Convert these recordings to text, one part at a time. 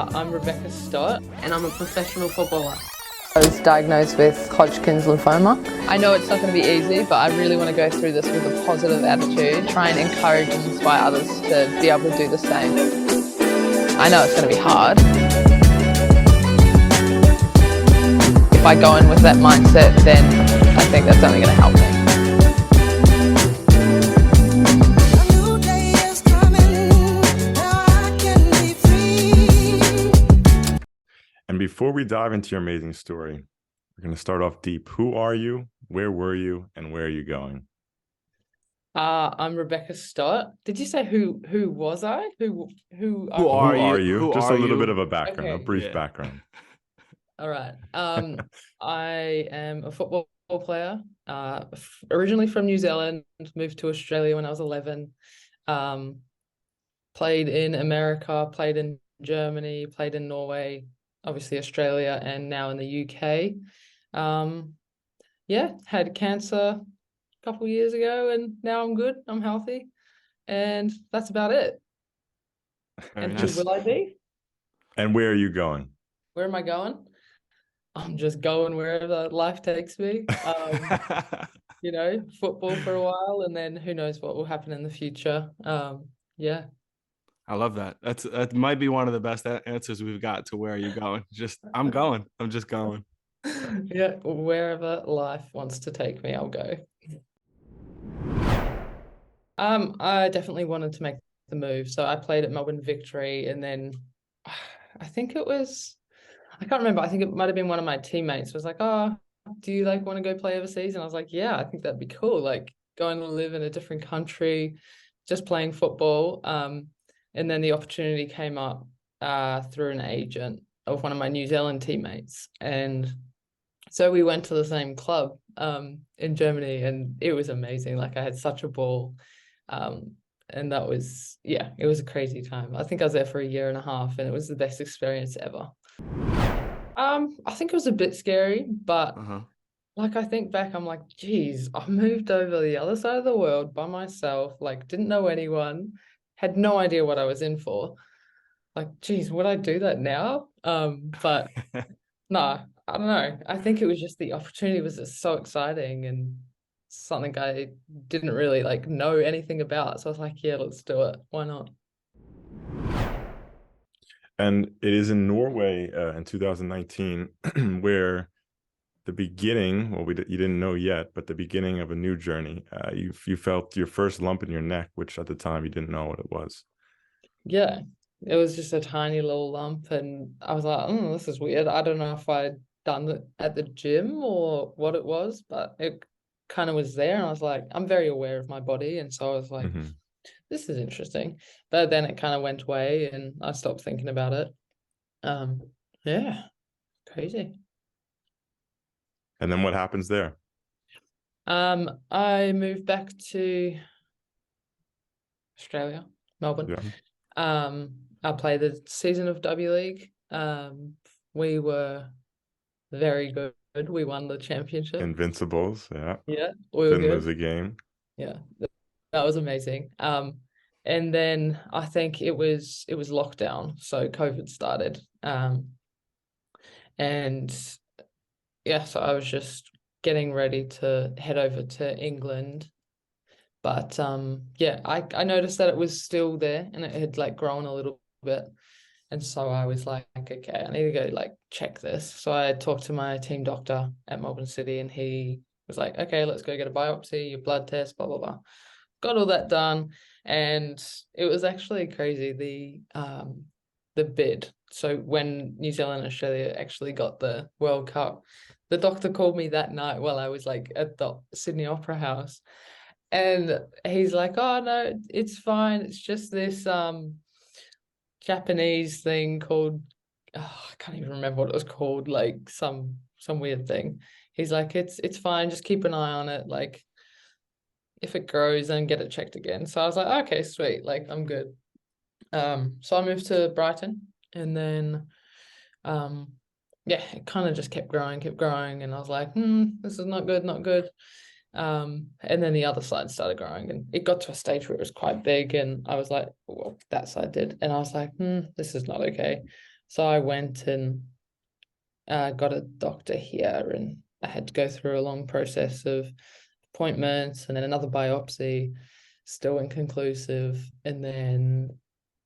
I'm Rebekah Stott and I'm a professional footballer. I was diagnosed with Hodgkin's lymphoma. I know it's not going to be easy, but I really want to go through this with a positive attitude, try and encourage and inspire others to be able to do the same. I know it's going to be hard. If I go in with that mindset, then I think that's only going to help me. And before we dive into your amazing story, we're going to start off deep. Who are you? Where were you? And where are you going? I'm Rebekah Stott. Did you say who was I? Who are you? Who Just are a little you? bit of a background, Okay. a brief background. All right. I am a football player, originally from New Zealand, moved to Australia when I was 11. Played in America, played in Germany, played in Norway, obviously Australia, and now in the UK. Had cancer a couple of years ago, and now I'm good. I'm healthy, and that's about it. Very and nice. who will I be? And where are you going? Where am I going? I'm just going wherever life takes me. Football for a while, and then who knows what will happen in the future. Yeah. I love that. That might be one of the best answers we've got to where are you going. I'm going. I'm just going. Yeah, wherever life wants to take me, I'll go. I definitely wanted to make the move. So I played at Melbourne Victory, and then I think I can't remember. I think it might have been one of my teammates was like, "Oh, do you want to go play overseas?" And I was like, "Yeah, I think that'd be cool. Going to live in a different country, just playing football." And then the opportunity came up through an agent of one of my New Zealand teammates. And so we went to the same club in Germany, and it was amazing. I had such a ball. And that was, it was a crazy time. I think I was there for a year and a half, and it was the best experience ever. I think it was a bit scary, but I think back, I'm like, geez, I moved over the other side of the world by myself, didn't know anyone, had no idea what I was in for. Geez, would I do that now? But no, I don't know. I think it was just the opportunity was just so exciting and something I didn't really know anything about. So I was like, yeah, let's do it. Why not? And it is in Norway in 2019 where the beginning, well, you didn't know yet, but the beginning of a new journey. You felt your first lump in your neck, which at the time you didn't know what it was. Yeah, it was just a tiny little lump, and I was like, this is weird. I don't know if I'd done it at the gym or what it was, but it kind of was there, and I was like, I'm very aware of my body, and so I was like, this is interesting. But then it kind of went away, and I stopped thinking about it. Yeah, crazy. And then what happens there? I moved back to Australia, Melbourne. Yeah. I played the season of W League. We were very good. We won the championship. Invincibles, yeah. Yeah, we were Didn't good. lose a game. Yeah, that was amazing. And then I think it was lockdown, so COVID started. And yeah, so I was just getting ready to head over to England. But I noticed that it was still there, and it had grown a little bit. And so I was like, okay, I need to go check this. So I talked to my team doctor at Melbourne City, and he was like, okay, let's go get a biopsy, your blood test, blah, blah, blah. Got all that done. And it was actually crazy, the bid. So when New Zealand and Australia actually got the World Cup, the doctor called me that night while I was at the Sydney Opera House. And he's like, oh, no, it's fine. It's just this Japanese thing called, I can't even remember what it was called, some weird thing. He's like, it's fine. Just keep an eye on it. If it grows, then get it checked again. So I was like, okay, sweet. I'm good. So I moved to Brighton, and then, it kind of just kept growing. And I was like, this is not good, not good. And then the other side started growing, and it got to a stage where it was quite big, and I was like, well, that side did, and I was like, this is not okay. So I went and got a doctor here, and I had to go through a long process of appointments and then another biopsy, still inconclusive. And then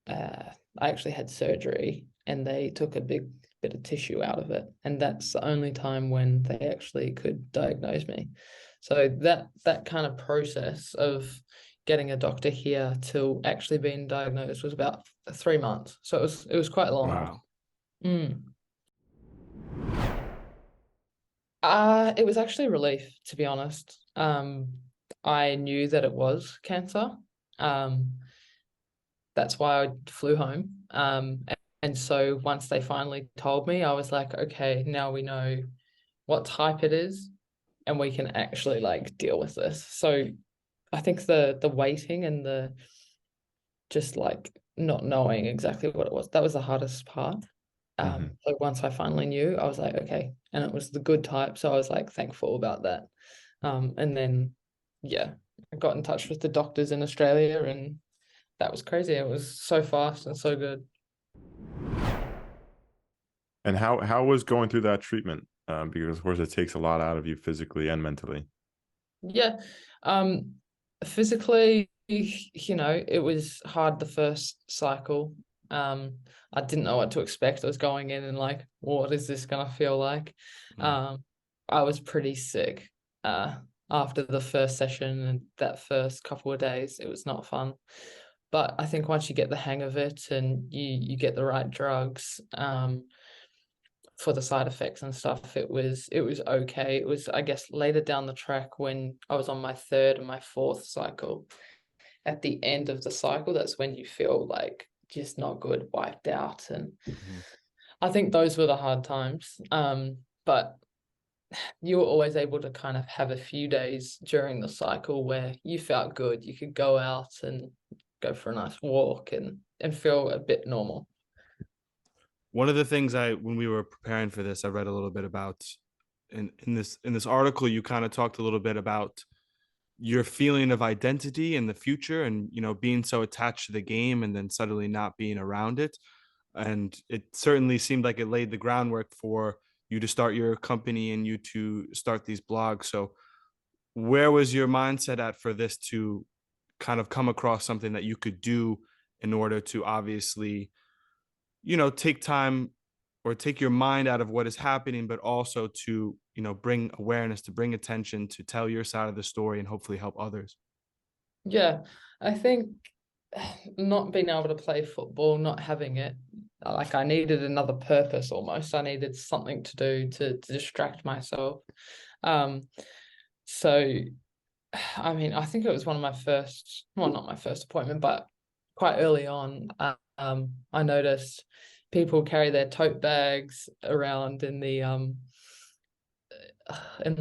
I actually had surgery and they took a big bit of tissue out of it. And that's the only time when they actually could diagnose me. So that kind of process of getting a doctor here till actually being diagnosed was about 3 months. So it was quite long. Wow. It was actually a relief, to be honest. I knew that it was cancer. That's why I flew home. And so once they finally told me, I was like, okay, now we know what type it is, and we can actually like deal with this. So I think the waiting and the just like not knowing exactly what it was, that was the hardest part. So once I finally knew, I was like, okay, and it was the good type. So I was like thankful about that. And then yeah, I got in touch with the doctors in Australia, and that was crazy. It was so fast and so good. And how was going through that treatment? Because of course it takes a lot out of you physically and mentally. Yeah. Physically, it was hard the first cycle. I didn't know what to expect. I was going in and like, what is this gonna feel like? I was pretty sick after the first session, and that first couple of days, it was not fun. But I think once you get the hang of it and you get the right drugs, for the side effects and stuff, it was okay. It was, I guess, later down the track when I was on my third and my fourth cycle. At the end of the cycle, that's when you feel like just not good, wiped out, and I think those were the hard times. But you were always able to kind of have a few days during the cycle where you felt good. You could go out and go for a nice walk and feel a bit normal. One of the things when we were preparing for this, I read a little bit about in this article, you kind of talked a little bit about your feeling of identity in the future and, being so attached to the game and then suddenly not being around it. And it certainly seemed like it laid the groundwork for you to start your company and you to start these blogs. So where was your mindset at for this to kind of come across something that you could do in order to obviously, take time or take your mind out of what is happening, but also to, bring awareness, to bring attention, to tell your side of the story and hopefully help others? Yeah, I think not being able to play football, not having it, like I needed another purpose almost. I needed something to do to distract myself. So, I mean, I think it was one of my first, well, not my first appointment, but quite early on, I noticed people carry their tote bags around in the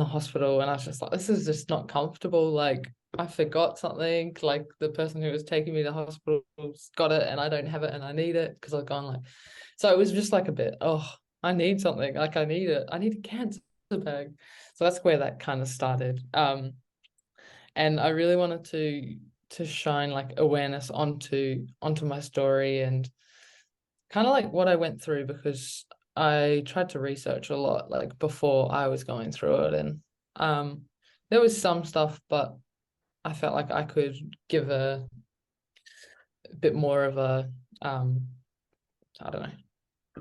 hospital, and I was just like, this is just not comfortable. Like I forgot something, like the person who was taking me to the hospital got it and I don't have it and I need it because I've gone like, so it was just like a bit, oh, I need something, like I need it, I need a cancer bag. So that's where that kind of started. And I really wanted to shine like awareness onto my story and kind of like what I went through, because I tried to research a lot like before I was going through it, and there was some stuff, but I felt like I could give a bit more of a I don't know,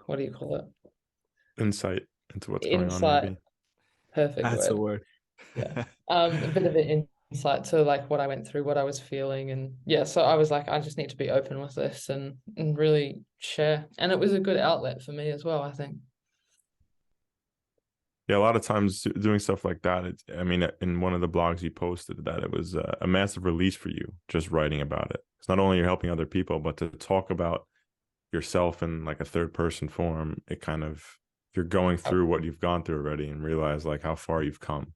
what do you call it? Insight into what's going on, Insight. maybe. Perfect That's a word. word. Yeah. A bit of an insight to like what I went through, what I was feeling, and yeah, so I was like, I just need to be open with this and really share. And it was a good outlet for me as well, I think. Yeah, a lot of times doing stuff like that, I mean, in one of the blogs you posted that it was a massive release for you just writing about it. It's not only you're helping other people, but to talk about yourself in like a third person form, it kind of, you're going through what you've gone through already and realize like how far you've come.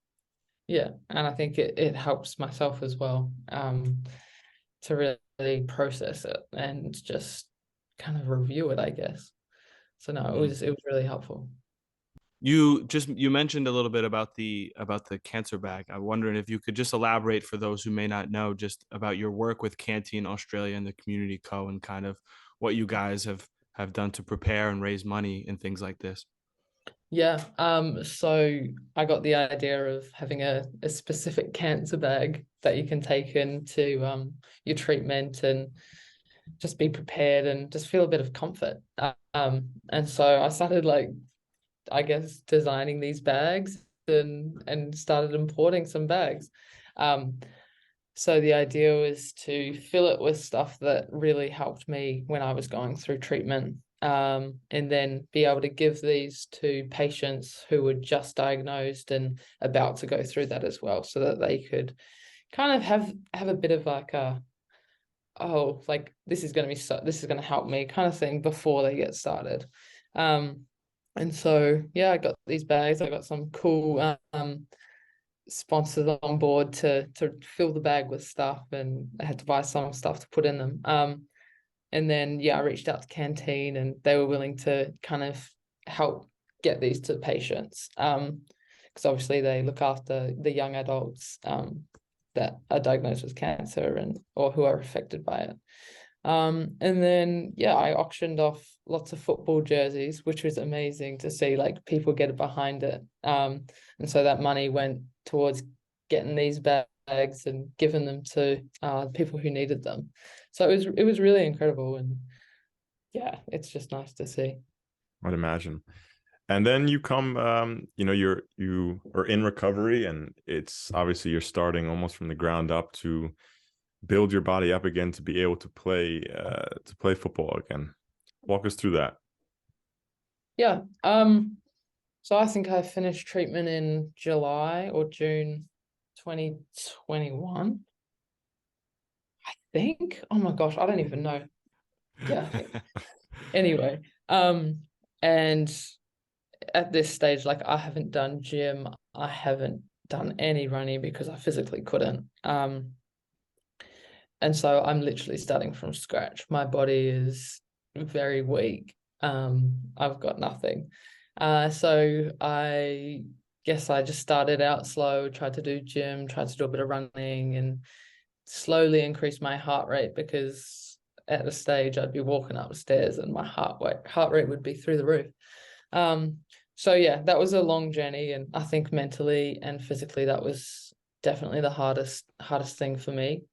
Yeah, and I think it helps myself as well, to really process it and just kind of review it, I guess. So no, it was really helpful. You mentioned a little bit about the cancer bag. I'm wondering if you could just elaborate for those who may not know just about your work with Canteen Australia and the Community Co, and kind of what you guys have done to prepare and raise money and things like this? Yeah. So I got the idea of having a specific cancer bag that you can take into your treatment and just be prepared and just feel a bit of comfort. And so I started like, I guess, designing these bags and started importing some bags. So the idea was to fill it with stuff that really helped me when I was going through treatment, and then be able to give these to patients who were just diagnosed and about to go through that as well, so that they could kind of have a bit of like a, oh, like this is going to help me kind of thing before they get started. And so yeah, I got these bags. I got some cool sponsors on board to fill the bag with stuff, and I had to buy some stuff to put in them. And then yeah, I reached out to Canteen, and they were willing to kind of help get these to patients. Because obviously they look after the young adults that are diagnosed with cancer and or who are affected by it. And then yeah, I auctioned off lots of football jerseys, which was amazing to see like people get behind it. And so that money went towards getting these bags and giving them to people who needed them. So it was really incredible, and yeah, it's just nice to see. I'd imagine. And then you come, you are in recovery, and it's obviously you're starting almost from the ground up to build your body up again to be able to play football again. Walk us through that. Yeah. So I think I finished treatment in July or June 2021. I think. Oh my gosh, I don't even know. Yeah. Anyway, and at this stage, like I haven't done gym, I haven't done any running because I physically couldn't. And so I'm literally starting from scratch. My body is very weak. I've got nothing. So I guess I just started out slow, tried to do gym, tried to do a bit of running, and slowly increased my heart rate, because at a stage I'd be walking upstairs and my heart rate would be through the roof. So yeah, that was a long journey, and I think mentally and physically that was definitely the hardest thing for me.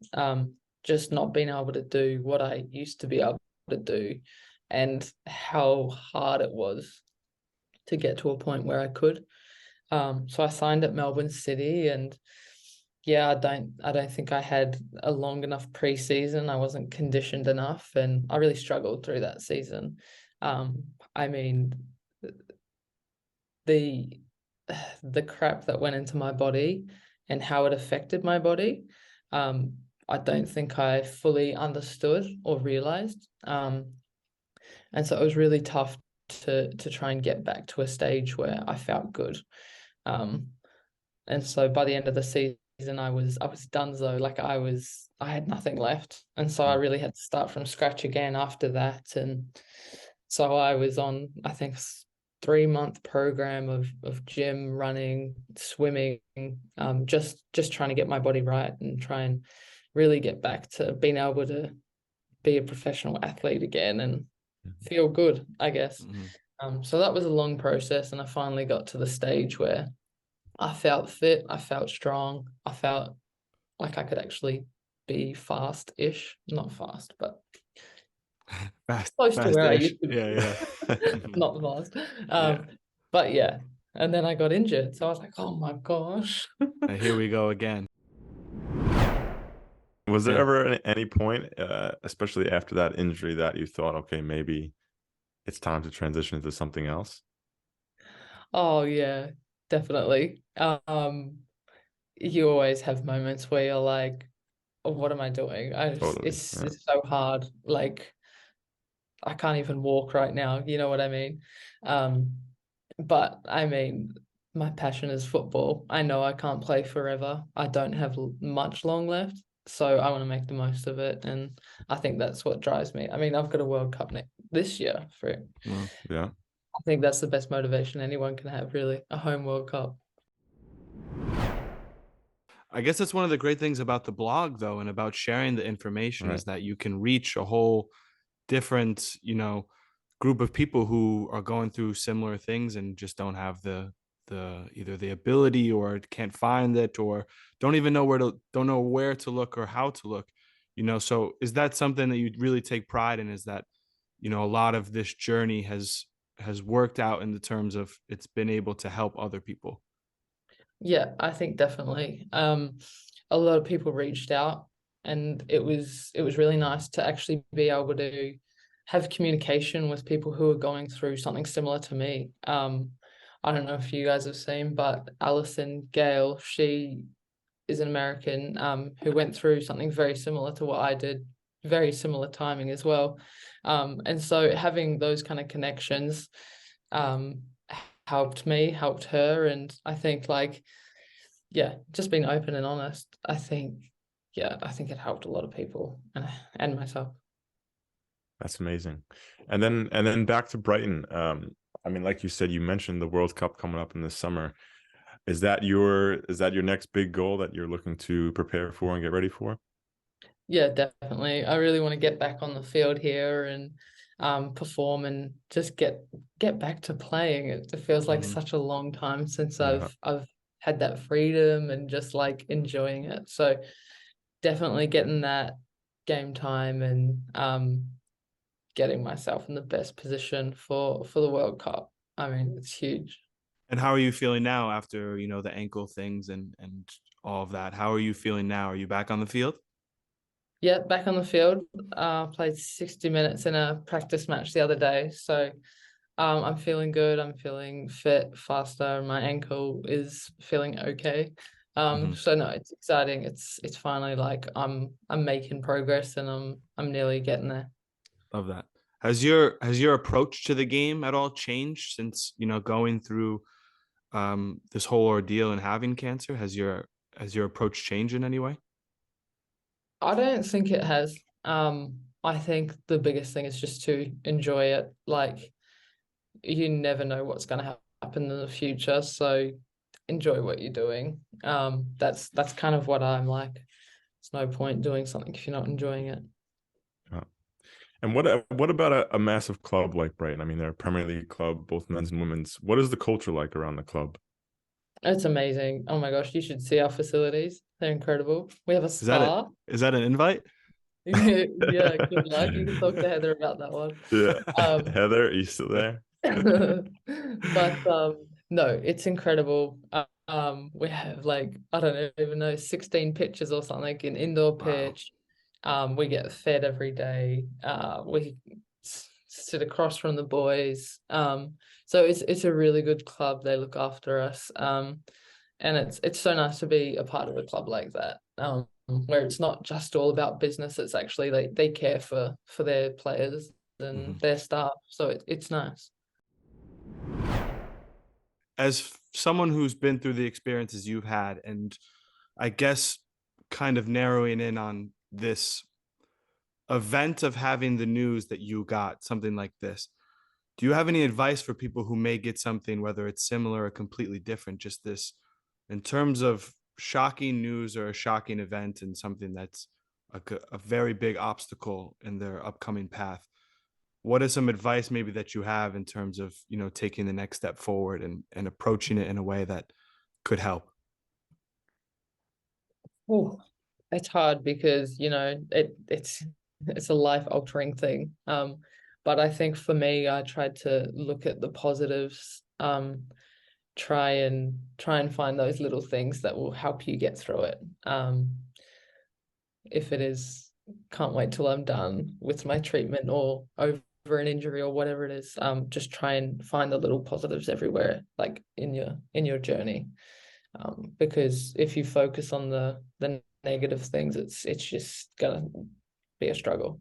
Just not being able to do what I used to be able to do, and how hard it was to get to a point where I could. So I signed at Melbourne City, and yeah, I don't think I had a long enough preseason. I wasn't conditioned enough, and I really struggled through that season. I mean, the crap that went into my body and how it affected my body, I don't think I fully understood or realized. And so it was really tough to try and get back to a stage where I felt good. And so by the end of the season, I was donezo. Like I had nothing left. And so I really had to start from scratch again after that. And so I was on, I think, 3-month program of gym, running, swimming, just trying to get my body right and try and really get back to being able to be a professional athlete again and feel good, I guess. So that was a long process, and I finally got to the stage where I felt fit, I felt strong, I felt like I could actually be fast-ish, not fast, but close to where I used to be. Yeah. Not fast. But yeah, and then I got injured, so I was like, oh my gosh. And here we go again. Was there ever any point, especially after that injury, that you thought, okay, maybe it's time to transition into something else? Oh yeah, definitely. You always have moments where you're like, oh, what am I doing? It's so hard. Like I can't even walk right now, you know what I mean? But I mean, my passion is football. I know I can't play forever. I don't have much long left, so I want to make the most of it, and I think that's what drives me. I mean, I've got a World Cup this year for it. Well, yeah. I think that's the best motivation anyone can have, really, a home World Cup. I guess that's one of the great things about the blog, though, and about sharing the information is that you can reach a whole different, group of people who are going through similar things and just don't have the either the ability or can't find it, or don't even know where to look or how to look, so is that something that you really take pride in, is that a lot of this journey has worked out in the terms of it's been able to help other people? Yeah, I think definitely. A lot of people reached out, and it was really nice to actually be able to have communication with people who are going through something similar to me. I don't know if you guys have seen, but Alison Gale, she is an American who went through something very similar to what I did, very similar timing as well. And so having those kind of connections um, helped me, helped her. And I think just being open and honest, I think it helped a lot of people and myself. That's amazing. And then back to Brighton. I mean, like you said, you mentioned the World Cup coming up in the summer. Is that your next big goal that you're looking to prepare for and get ready for? Yeah, definitely. I really want to get back on the field here and perform and just get back to playing. It feels like such a long time since Yeah. I've had that freedom and just like enjoying it. So definitely getting that game time and getting myself in the best position for the World Cup. I mean, it's huge. And how are you feeling now after, the ankle things and all of that? How are you feeling now? Are you back on the field? Yeah, back on the field. Played 60 minutes in a practice match the other day. So I'm feeling good. I'm feeling fit, faster, and my ankle is feeling okay. So no, it's exciting. It's finally like I'm making progress and I'm nearly getting there. Love that. Has your approach to the game at all changed since, going through this whole ordeal and having cancer? Has your approach changed in any way? I don't think it has. I think the biggest thing is just to enjoy it. Like you never know what's going to happen in the future, so enjoy what you're doing. That's kind of what I'm like. There's no point doing something if you're not enjoying it. Uh, And what about a massive club like Brighton? I mean, they're a Premier League club, both men's and women's. What is the culture like around the club? It's amazing. Oh my gosh, you should see our facilities. They're incredible. We have a Is that it? spa. Is that an invite? Yeah, good luck. You can talk to Heather about that one. Yeah. Um, Heather, are you still there? but no, it's incredible. We have like I don't even know 16 pitches or something, an indoor Wow. pitch. We get fed every day. We sit across from the boys. So it's a really good club. They look after us. And it's so nice to be a part of a club like that. Where it's not just all about business. It's actually they care for their players and their staff. So it's nice. As someone who's been through the experiences you've had, and I guess kind of narrowing in on this event of having the news that you got something like this, do you have any advice for people who may get something, whether it's similar or completely different, just this in terms of shocking news or a shocking event and something that's a very big obstacle in their upcoming path? What is some advice maybe that you have in terms of, taking the next step forward and approaching it in a way that could help? Oh, it's hard because it's a life altering thing. But I think for me, I tried to look at the positives. Try and find those little things that will help you get through it. If it is, can't wait till I'm done with my treatment or over an injury or whatever it is. Just try and find the little positives everywhere, like in your journey. Because if you focus on the negative things, it's just gonna be a struggle.